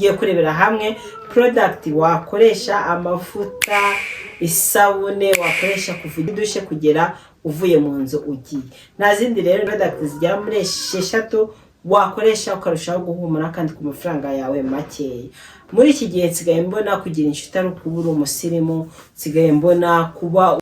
Giye kurebera hamwe product wakoresha, amavuta, isabune wakoresha kuva dushe kugera uvuye mu nzu ugiye. Nta zindi rero product zigera muri 6 wakoresha ukarushaho guhumura kandi ku mafaranga yawe makeya. Muri iki gihe nsigaye mbona kugira inshuti ari ukubura umusirimu, nsigaye mbona kuba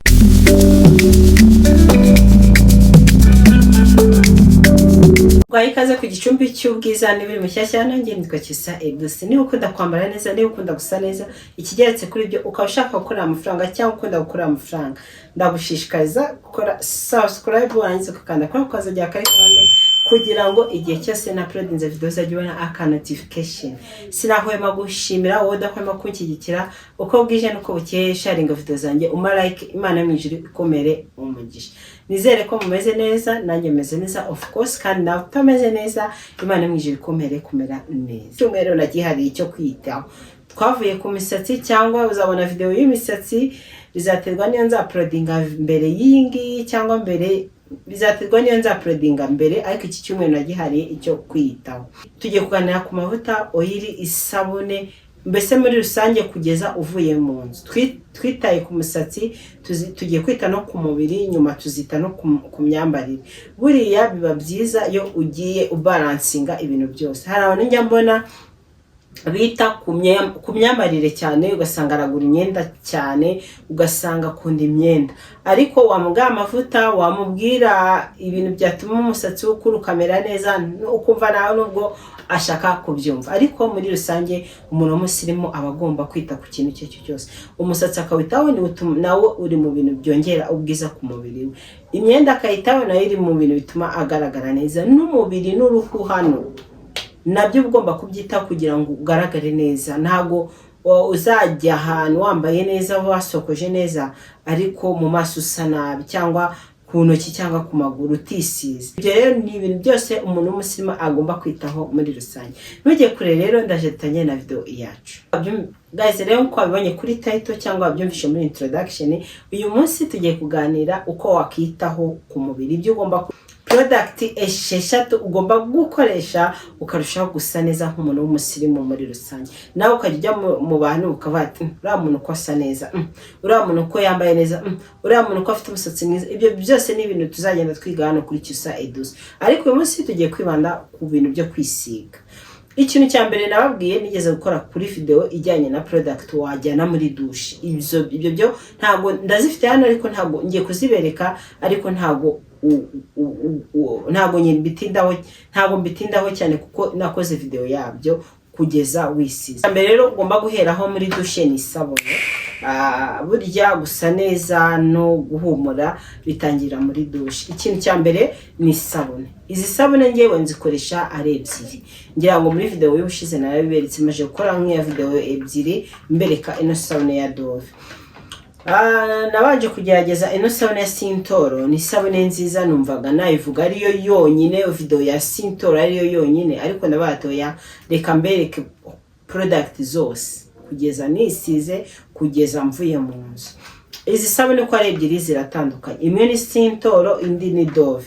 ikaze ku gicumbi cy'ubwiza n'ibiri mushyashya. Nanjye nitwa Kisa Edouce. Niba ukunda kwambara neza, niba ukunda gusa neza, ikigeretse kuri ibyo ukaba ushaka gukora amafaranga cyangwa ukunda gukora amafaranga, ndagushishikariza gukora subscribe warangiza ukanda kuri akazi rya karikande kugira ngo igihe cyose na uploadinze video zajya ubona aka notification. Sinahwema gushimira wowe udahwema kunshyigikira uko bwije nuko bukeye, sharinga video zanjye, like, Imana mwijuru ikomere umugisha. Nizere ko mumeze neza, nanjye meze neza of course, kandi nawe utameze neza Imana mwijuru ikomere kumera neza. Cyumweru nagihari icyo kwitaho. Twavuye ku misatsi, cyangwa uzabona video y'imisatsi bizaterwa niyo nza uploadinga mbere y'ingi cyangwa mbere, bizaterwa niyo nza uploadinga mbere, ariko iki cyumweru nagihari icyo kwitaho. Tugiye kuganira ku mavuta, oil, isabune, mbese muri rusange kugeza uvuye mu nzu. Twitaye ku musatsi, tugiye kwita no ku mubiri, nyuma tuzita no ku myambarire. Buriya biba byiza iyo ugiye ubalansinga ibintu byose. Hari abantu njya mbona bita ku myambarire cyane, ugasanga aragura imyenda cyane, ugasanga akunda imyenda, ariko wamubwira amavuta, wamubwira ibintu byatuma umusatsi ukura ukamera neza, ukumva nawe nubwo ashaka kubyumva. Ariko muri rusange umuntu w'umusirimu aba agomba kwita ku kintu cyo cyose. Umusatsi akawitaho, nawe uri mu bintu byongera ubwiza ku mubiri we. Imyenda akayitaho, nayo iri mu bintu bituma agaragara neza. N'umubiri n'uruhu hano nabyo ugomba kubyitaho kugira ngo ugaragare neza. Ntago uzajya ahantu wambaye neza, wasokoje neza, ariko mu maso usa nabi, cyangwa ku ntoki cyangwa ku maguru utisize. Ibyo rero ni ibintu byose umuntu w'umusirimu agomba kwitaho muri rusange. Ntugiye kure rero, ndaje dutangire na video yacu. Guys, rero uko wabibonye kuri title cyangwa wabyumvishe muri introduction, uyu munsi tugiye kuganira uko wakitaho ku mubiri, ibyo ugomba product 6 ugomba gukoresha ukarushaho gusa neza nk'umuntu w'umusirimu muri rusange. Nawe ukajya mu bantu ukavuga ati uriya muntu uko asa neza, uriya muntu uko yambaye neza, uriya muntu uko afite umusatsi mwiza. Ibyo byose ni ibintu tuzagenda twiga hano kuri Kisa Edouce, ariko uyu munsi tugiye kwibanda ku bintu byo kwisiga. Ikintu cya mbere nababwiye, nigeze gukora kuri video ijyanye na product wajyana muri douche. Ibyo byo ntago ndazifite hano, ariko ntago ngiye kuzibereka, ariko ntago mbitindaho cyane kuko nakoze video yabyo kugeza wisize. Mbere rero ugomba guheraho muri douche ni isabune. Burya gusa neza no guhumura bitangira muri douche. Ikintu cya mbere ni isabune. Izi sabune ngewe nzikoresha ari ebyiri. Ngira ngo muri video y'ubushize narabiberetse, maje gukora nk'iya video ebyiri mbereka ino sabune ya Dove. Nabanje kugerageza ino sabune ya Sintoro. Ni sabune nziza, numvaga nayivuga ariyo yonyine, video ya Sintoro ariyo yonyine, ariko nabatoya reka mbereke product zose kugeza nisize, kugeza mvuye mu nzu. Izi sabune ko ari ebyiri ziratandukanye. Imwe ni Sintoro, indi ni Dove.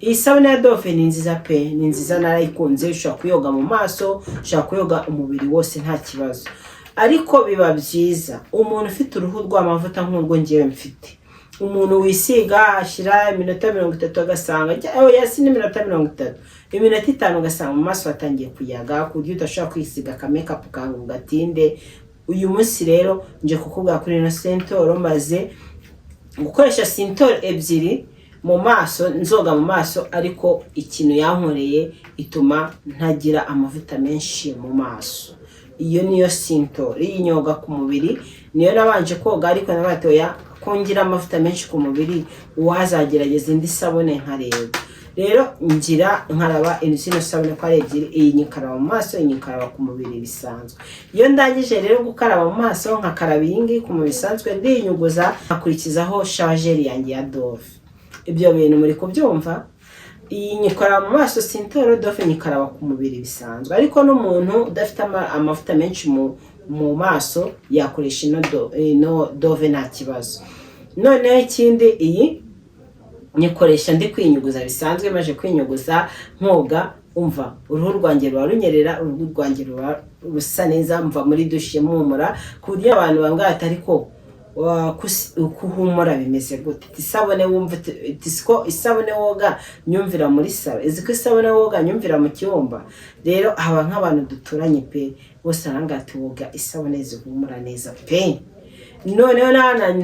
Iyi sabune ya Dove ni nziza pe, ni nziza, narayikunze. Ushobora kuyoga mu maso, ushobora kuyoga umubiri wose nta kibazo. Ariko biba byiza umuntu ufite uruhu rw'amavuta nk'urwo ngewe mfite. Umuntu wisiga ashira iminota 30 agasanga yasi ni iminota 30, iminota 5 agasanga mu maso atangiye kuyaga, ku buryo udashobora kwisiga ka makeup kangu gatinde. Uyu munsi rero nje kukubwira kuri ino Sintoro, maze gukoresha Sintoro ebyiri mu maso, nzoga mu maso, ariko ikintu yankoreye ituma ntagira amavuta menshi mu maso. Iyo niyo Sintoro y'inyoga ku mubiri. Niyo nabanje koga, ariko nabatoya kongira amavuta menshi ku mubiri, wazagerageza indi sabune nkareba. Rero ngira nkaraba ino sabune ko ari ebyiri, iyi nyikaraba mu maso, iyi nyikaraba ku mubiri bisanzwe. Iyo ndangije rero gukaraba mu maso, nkakaraba iyi ku mubiri bisanzwe, ndinyuguza akurikizaho shower gel yanjye ya Dove. Ibyo bintu muri kubyumva. Iyi nyikaraba mu maso Sintoro, Dove nyikaraba ku mubiri bisanzwe. Ariko n'umuntu udafite amavuta menshi mu maso yakoresha ino Dove nta kibazo. Noneho ikindi, iyi nyikoresha ndi kwinyuguza bisanzwe, maje kwinyuguza nkoga umva uruhu rwanjye ruba runyerera, uruhu rwanjye ruba rusa neza, mva muri dushe mpumura, ku buryo abantu bambwira ati ariko kuhumura bimeze gute? Isabune wumva tisiko isabune woga nyumvira muri salo, iziko isabune woga nyumvira mu cyumba. Rero aba nk'abantu duturanye pe bose arangati woga isabune zihumura neza pe. Noneho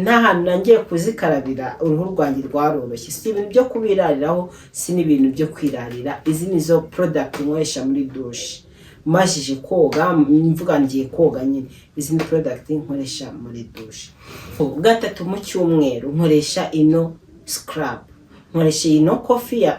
nta hantu nangiye kuzikarabira uruhu rwanjye rwaroroshye, si ibintu byo kubirariraho, si n'ibintu byo kwirarira. Izi nizo product nkoresha muri douche majije koga, mvuga ngiye koga nyine. Izi ni product nkoresha muri douche. Gatatu mu cyumweru nkoresha ino scrub, nkoresha ino coffee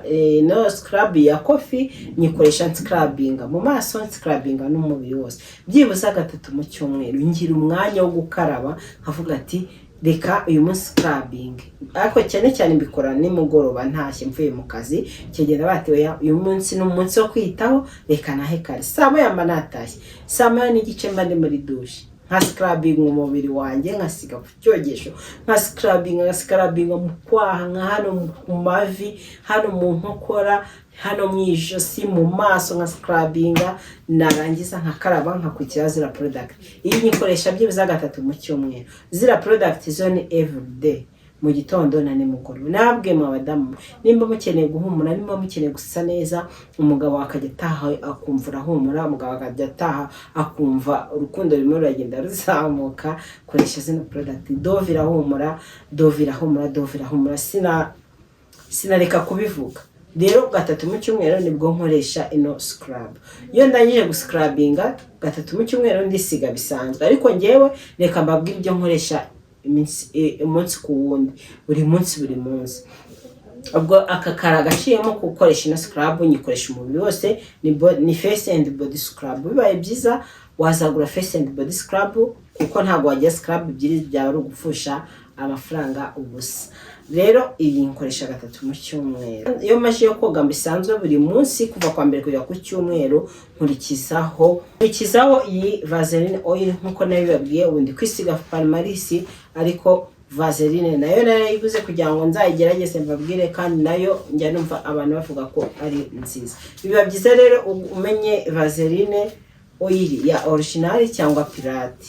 no scrub ya coffee, nyikoresha scrubbinga mu maso, scrubbinga n'umubiri wose. Byibuza gatatu mu cyumweru ngira umwanya wo gukaraba, nkavuga ati reka uyu munsi scrubbing. Ariko cyane cyane mbikora nimugoroba ntashye mvuye mu kazi, cyegera batewe uyu munsi n'umunsi wo kwitaho, reka nahe kare saa moya mba natashye, saa moya n'igice mba ndi muri douche, nka scrubbing umubiri wanjye, nkasiga ku cyogesho, nka scrubbing mu kwaha, nka hano mu mavi, hano mu nkokora, hano mu ijosi, mu maso, nka scrubbinga, narangiza nkakaraba, nkakurikira zira product. Iyi nyikoresha byibuza gatatu mu cyumweru. Zira product zo ni everyday, mu gitondo na nimugoroba. Nabwe mu abadamu nimba mukeneye guhumura, nimba mukeneye gusa neza, umugabo akajya taha akumva rahumura, umugabo akajya taha akumva urukundo rimwe ruragenda ruzamuka, koresha zino product. Dove irahumura, Dove irahumura, Dove irahumura, sinareka kubivuga. Rero gatatu mu cyumweru nibwo nkoresha ino scrub. Iyo ndangije guscrubbinga gatatu mu cyumweru ndisiga bisanzwe, ariko ngewe reka mbabwire ibyo nkoresha umunsi ku wundi, buri munsi. Ubwo akakara gaciyemo gukoresha ino scrub, nyikoresha umubiri wose, ni face and body scrub. Bibaye byiza wazagura face and body scrub, kuko ntabwo wajya scrub ebyiri byaba ari ugupfusha amafaranga ubusa. Rero iyi nkoresha gatatu mu cyumweru. Iyo maje yo koga bisanzwe buri munsi kuva kwa mbere kujya ku cyumweru, nkurikizaho iyi Vaseline oil nkuko nabibabwiye. Ubundi kwisiga Palmaris, ariko Vaseline nayo narayiguze kugira ngo nzayigerageze mbabwire, kandi nayo njya numva abantu bavuga ko ari nziza. Biba byiza rero umenye Vaseline oil ya original cyangwa pirate.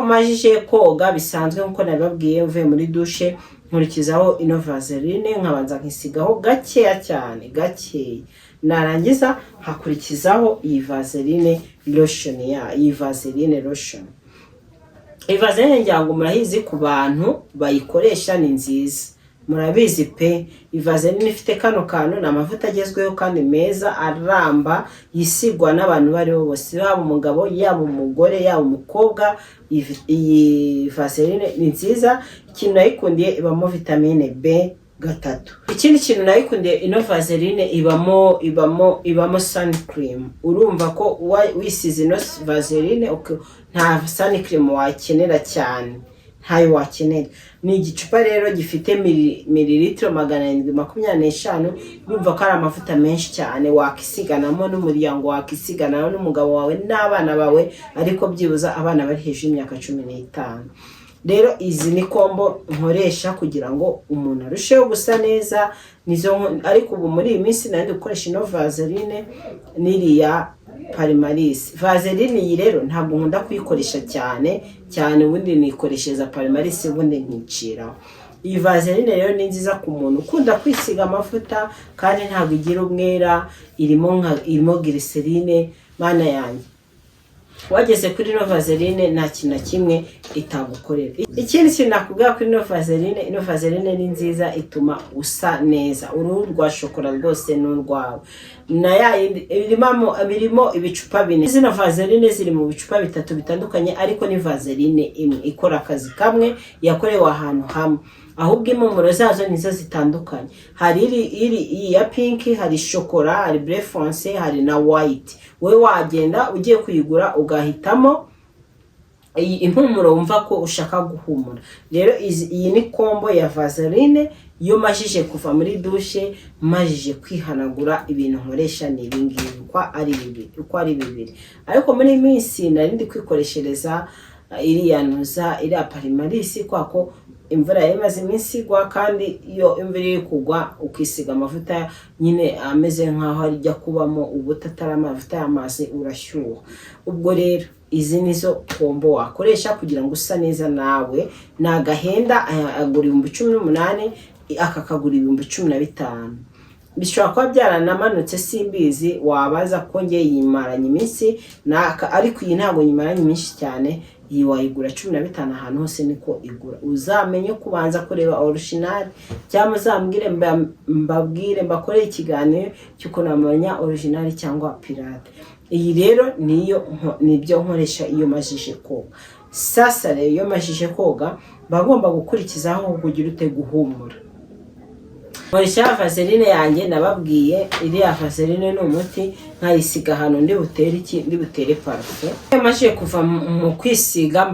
Majije koga bisanzwe nkuko nabibabwiye, uvuye muri douche nkurikizaho ino Vaseline, nkabanza nkisigaho gakeya cyane, gakeya. Narangiza hakurikizaho iyi Vaseline lotion iyi Vaseline lotion. Iyi Vaseline ngira ngo murahizi ku bantu bayikoresha ni nziza. Murabizi pe, iyi Vaseline ifite kano kantu, na amavuta agezweho kandi meza aramba, yisigwa n'abantu bari bose, yaba umugabo, yaba umugore, yaba umukobwa. Iyi Vaseline ni nziza. Ikintu nayikundiye ibamo vitamine B3. Ikindi kintu nayikundiye ino Vaseline ibamo sun cream. Urumva ko wisize ino Vaseline nta sun cream wakenera cyane, ntayo wakenera. Ni igicupa rero gifite mililitiro 725. Urumva ko ari amavuta menshi cyane, wakisiganamo n'umuryango, wakisiganamo n'umugabo wawe n'abana bawe, ariko byibuza abana bari hejuru y'imyaka 15. Rero izi ni kombo nkoresha kugira ngo umuntu arusheho gusa neza. Ariko ubu muri iyi minsi nandi gukoresha ino Vaseline n'iriya Palmaris. Vaseline iyi rero ntabwo nkunda kuyikoresha cyane, ubundi nikoreshereza Palmaris, ubundi nkiciraho. Iyi Vaseline rero ni nziza ku muntu ukunda kwisiga amavuta, kandi ntabwo igira umwera, irimo glycerine. Mana yanjye, wageze kuri ino Vaseline nta kintu kimwe itagukorera. Ikindi kintu nakubwira kuri ino Vaseline ni nziza, ituma usa neza. Uruhu rwa shokora rwose n'urwawe. Birimo ibicupa 4. Zino Vaseline ziri mu bicupa 3 bitandukanye, ariko ni Vaseline imwe ikora akazi kamwe, yakorewe ahantu hamwe. Ahubwo impumuro zazo nizo zitandukanye. Hari iri ya pink, hari shokora, hari bleu foncé, hari na white. We wagenda ugiye kuyigura ugahitamo iyi impumuro wumva ko ushaka guhumura. Rero iyi ni kombo ya Vaseline. Iyo majije kuva muri douche, majije kwihanagura, ibintu nkoresha ni ibingibi uko ari bibiri. Ariko muri minsi narindi kwikoreshereza iriya Palmaris, kwako imvura yamaze iminsi igwa, kandi iyo imvura iri kugwa ukisiga amavuta nyine ameze nkaho ajya kubamo ubuta atari amavuta y'amazi urashyuha. Ubwo rero izi nizo kombo wakoresha kugira ngo usa neza nawe. Nagahenda agura 18,000, aka kagura 15,000. Bishobora kuba byaranamanutse simbizi, wabaza ko ngiye yimaranye iminsi ariko iyi ntabwo yimaranye iminsi cyane. Iyi wayigura 15 ahantu hose niko igura. Uzamenye kubanza kureba original, cyangwa uzambwire mbabwire mbakoreye ikiganiro cyuko namenya original cyangwa pirate. Iyi rero nibyo nkoresha iyo majije koga. Sasa rero iyo majije koga bagomba gukurikizaho kugira ute guhumura. Nkoresha vaseline yanjye nababwiye. Iriya vaseline ni umuti, nkayisiga ahantu ndi butere parufe. Iyo maje kuva mu kwisiga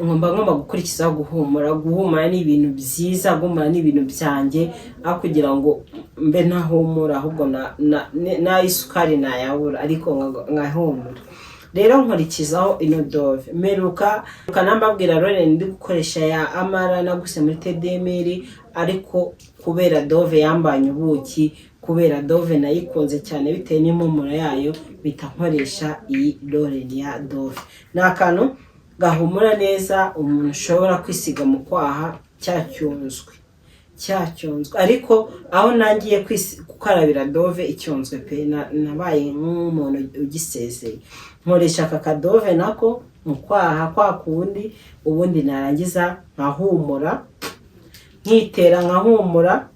ngomba gukurikizaho guhumura. Guhumura ni ibintu byiza, guhumura ni ibintu byanjye, aho kugira ngo mbe ntahumura ahubwo na isukari nayabura, ariko nkahumura. Rero nkurikizaho ino Dove. Meruka nambabwira rore ndi gukoresha ya Amara naguse muri TDMR, ariko kubera Dove yambanye ubuki, kubera Dove nayikunze cyane bitewe n'impumuro yayo, bita nkoresha iyi Lorraine ya Dove. Ni akantu gahumura neza, umuntu ushobora kwisiga mu kwaha cyacyunzwe, ariko aho nangiye gukarabira Dove icyunzwe pe, nabaye nk'umuntu ugisezeye. Nkoresha aka kadove nako mu kwaha kwa kundi, ubundi narangiza nkahumura, nkitera nkahumura,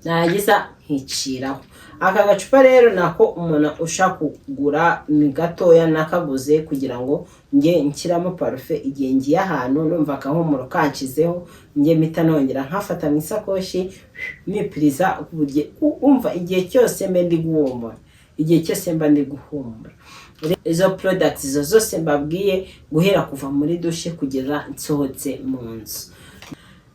narangiza nkiciraho. Aka gacupa rero nako umuntu ushaka kugura ni gatoya, nakaguze kugira ngo nge nshyiramo parufe igihe ngiye ahantu numva akahumuro kanshizeho, nge mpita nongera nkafata mu isakoshi nipiriza, umva igihe cyose mbe ndi guhumura, igihe cyose mba ndi guhumura. Izo products zose mbabwiye guhera kuva muri dushe kugera nsohotse mu nzu.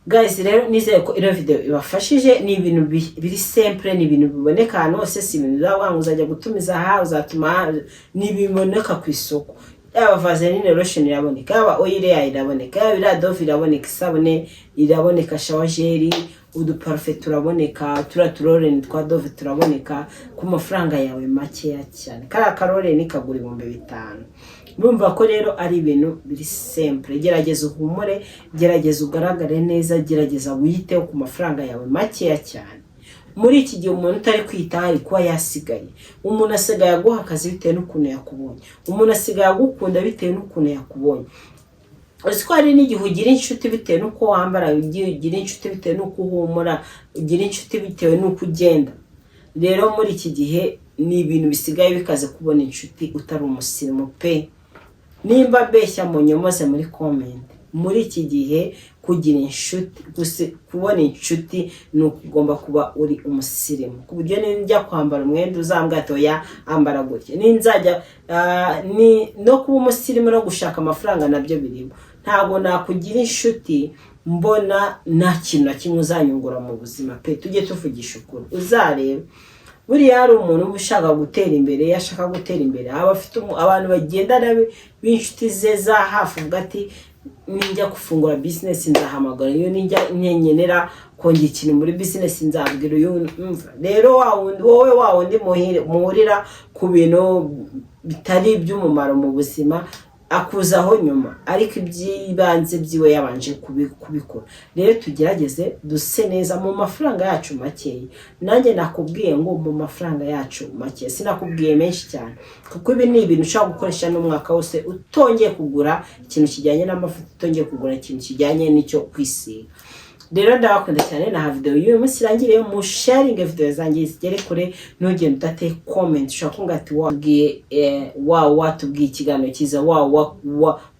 Guys, rero nizeye ko ino video ibafashije. Ni ibintu biri simple, ni ibintu biboneka ahantu hose, si ibintu uzabanga uzajya gutumiza aha uzatuma, ni biboneka ku isoko. Yaba vaseline lotion iraboneka, yaba oil iraboneka, yaba Dove iraboneka, isabune iraboneka, shower gel, uduparfait turaboneka, turorene twa Dove turaboneka ku mafaranga yawe makeya cyane. Kara karorene kagura 5,000. Urumva ko rero ari ibintu biri simple. Gerageza uhumure, gerageza ugaragare neza, gerageza witeho ku mafaranga yawe makeya cyane. Muri iki gihe umuntu utari kwitaho ari kuba yasigaye. Umuntu asigaye aguha akazi bitewe n'ukuntu yakubonye, umuntu asigaye agukunda bitewe n'ukuntu yakubonye. Uzi ko hari n'igihe ugira inshuti bitewe n'uko wambara, ugira inshuti bitewe n'uko uhumura, ugira inshuti bitewe n'uko ugenda. Rero muri iki gihe ni ibintu bisigaye bikaze kubona inshuti utari umusirimu pe. Nimba beshya mu nyomoze muri comment. Muri iki gihe kugira inshuti, kubona inshuti ni ukugomba kuba uri umusirimu, ku buryo ninjya kwambara umwenda uzambwate oya ambara gutya, ninzajya no kuba umusirimu no gushaka amafaranga nabyo birimo. Ntabwo nakugira inshuti mbona nta kintu na kimwe uzanyungura mu buzima pe. Tujye tuvugisha ukuri. Uzareba buriya hari umuntu ushaka gutera imbere, yashaka gutera imbere, aba afite abantu bagendana b'inshuti ze za hafi, uvuga ati ninjya gufungura business nzahamagara iyo ninjya nyenyenera kongera ikintu muri business nzabwira uyu. Rero wowe wundi muhurira ku bintu bitari iby'umumaro mu buzima akuzaho nyuma, ariko ibyibanze byiwe yabanje kubikora. Rero tugerageze duse neza mu mafaranga yacu makeya. Nanjye nakubwiye ngo mu mafaranga yacu makeya, sinakubwiye menshi cyane, kuko ibi ni ibintu ushaka gukoresha n'umwaka wose utongeye kugura ikintu kijyanye n'amafuta, utongeye kugura ikintu kijyanye n'icyo kwisiga. Rero ndabakunda cyane, na video y'uyu munsi irangiriye. Mu sharing video zanjye zigere kure, ntugende udate comment. Ushaka ngati watubwiye ikiganiro cyiza,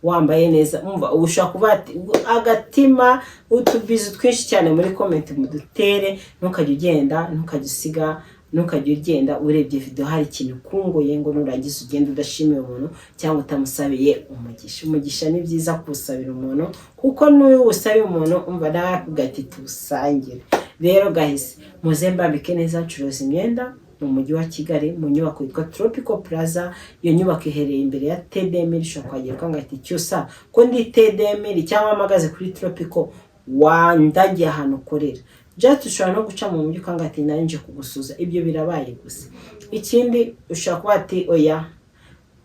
wambaye neza, umva ushaka kuba agatima, utubizo twinshi cyane muri comment mudutere. Ntukajye ugenda, ntukajye usiga, ntukajye ugenda urebye video hari ikintu kungoye ngo nurangiza ugenda udashimiye umuntu cyangwa utamusabiye umugisha. Umugisha ni byiza kusabira umuntu, kuko n'uyu usabiye umuntu umva nawe akugati tusangire. Rero guys, muze mbambike neza, ncuruza imyenda, mu mujyi wa Kigali mu nyubako yitwa Tropical Plaza. Iyo nyubako iherereye imbere ya TDM, ushobora kuhagera ukanga ati cyusa ko ndi TDM cyangwa mpagaze kuri Tropical wandagiye ahantu ukorera. Just ushobora no guca mu mujyi ukanga ati nanje kugusuza. Ibyo birabaye gusa. Ikindi ushobora kuba ati oya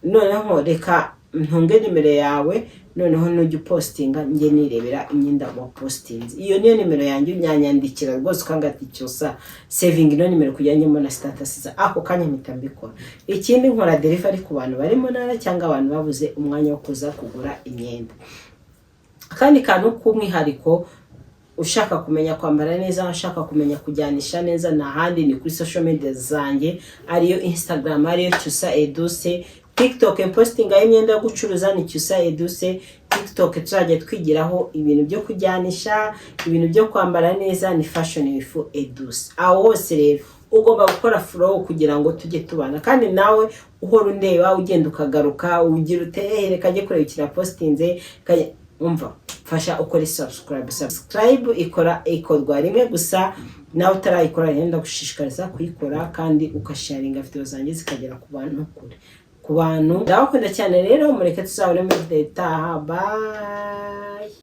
noneho reka ntunge nimero yawe, noneho nujya postinga nge nirebera imyenda wa postings. Iyo niyo nimero yanjye unyanyandikira rwose ukanga ati cyusa saving no nimero kujyanyemo na status za ako kanya mpita mbikora. Ikindi nkora delivery ku bantu bari mu ntara cyangwa abantu babuze umwanya wo kuza kugura imyenda. Kandi kantu k'umwihariko ushaka kumenya kwambara neza, ushaka kumenya kujyanisha neza na handi ni kuri social media zanjye, ariyo Instagram, ariyo Cyusa Edouce, TikTok posting y'imyenda yo gucuruza ni Cyusa Edouce. TikTok tuzajya twigiraho ibintu byo kujyanisha, ibintu byo kwambara neza ni Fashion with Edouce. Aho hose rero ugomba gukora follow kugira ngo tujye tubana, kandi nawe uhora undeba ugenda ukagaruka ugira utere kajye kureba postinze umva fasha ukore subscribe ikorwa rimwe gusa, nawe utarayikora rero ndagushishikariza kuyikora kandi ukasharinga video zanjye zikagera ku bantu kure. Ku bantu ndabakunda cyane rero, mureke tuzabone muri detaha. Bye.